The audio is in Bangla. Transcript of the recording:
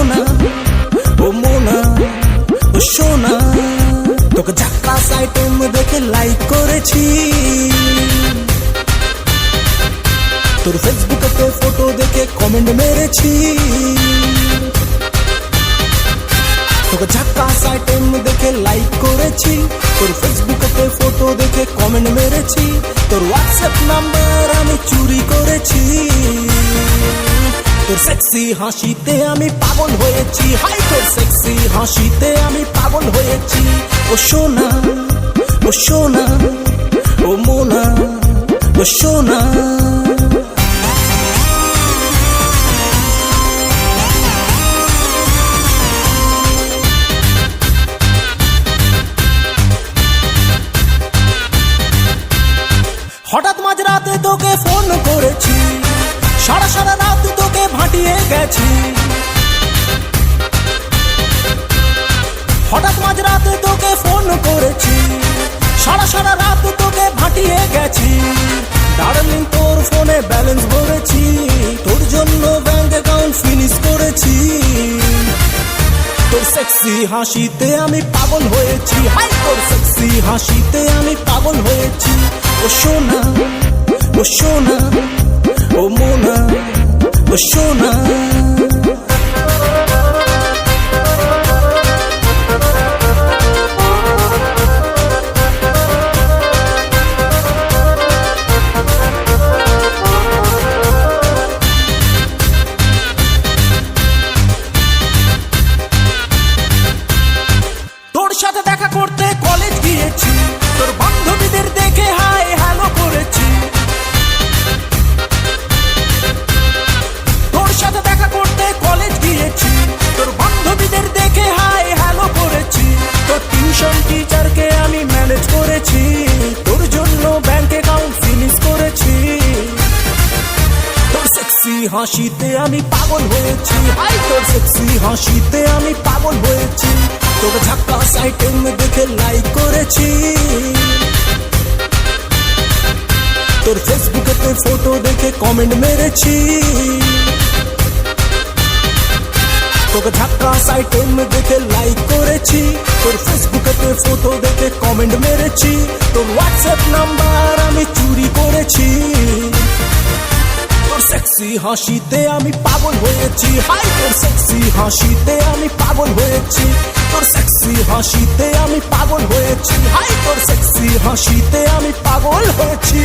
সোনা ও মোনা ও সোনা, তোকে ঝাক্কাস আইটেম দেখে লাইক করেছি, তোর ফেসবুকে ফটো দেখে কমেন্ট মেরেছি, তোকে ঝাক্কাস আইটেম দেখে লাইক করেছি, তোর ফেসবুকে ফটো দেখে কমেন্ট মেরেছি, তোর হোয়াটসঅ্যাপ নাম্বার আমি চুরি করেছি, তোর সেক্সি হাসিতে আমি পাগল হয়েছি, হাই তোর সেক্সি হাসিতে আমি পাগল হয়েছি। ও সোনা ও সোনা ও মোনা ও সোনা, হঠাৎ মাঝরাতে তোকে ফোন করেছি, সারা সারা রাত তোকে ভাটিয়ে গেছি, হঠাৎ মাঝরাতে তোকে ফোন করেছি, সারা সারা রাত তোকে ভাটিয়ে গেছি, ডার্লিং তোর ফোনে ব্যালেন্স ভরেছি, তোর জন্য ব্যাংক অ্যাকাউন্ট ফিনিশ করেছি, তোর সেক্সি হাসিতে আমি পাগল হয়েছি, হাই তোর সেক্সি হাসিতে আমি পাগল হয়েছি। ও সোনা ও সোনা ও মোনা ও সোনা, তোর সাথে দেখা করতে কলেজ গিয়েছি, তোর বান্ধবীদের দেখে হাই হ্যালো করেছি, তোর সাথে দেখা করতে কলেজ গিয়েছি, তোর বান্ধবীদের দেখে হাই হ্যালো করেছি, তোর টিউশন টিচারকে আমি ম্যানেজ করেছি, তোর জন্য ব্যাংক অ্যাকাউন্ট ফিনিশ করেছি, তোর সেক্সি হাসিতে আমি পাগল হয়েছি, হাই তোর সেক্সি হাসিতে আমি পাগল হয়েছি, তোকে ঝাক্কাস আইটেম দেখে লাইক করেছি, তোর ফেসবুকে ফটো দেখে কমেন্ট মেরেছি, তোকে ঝাক্কাস আইটেম দেখে লাইক করেছি, তোর ফেসবুকে ফটো দেখে কমেন্ট মেরেছি, তোর হোয়াটসঅ্যাপ নাম্বার আমি চুরি করেছি, তোর সেক্সি হাসিতে আমি পাগল হয়েছি, হাই তোর সেক্সি হাসিতে আমি পাগল হয়েছি, তোর সেক্সি হাসিতে আমি পাগল হয়েছি, হাই তোর সেক্সি হাসিতে আমি পাগল হয়েছি।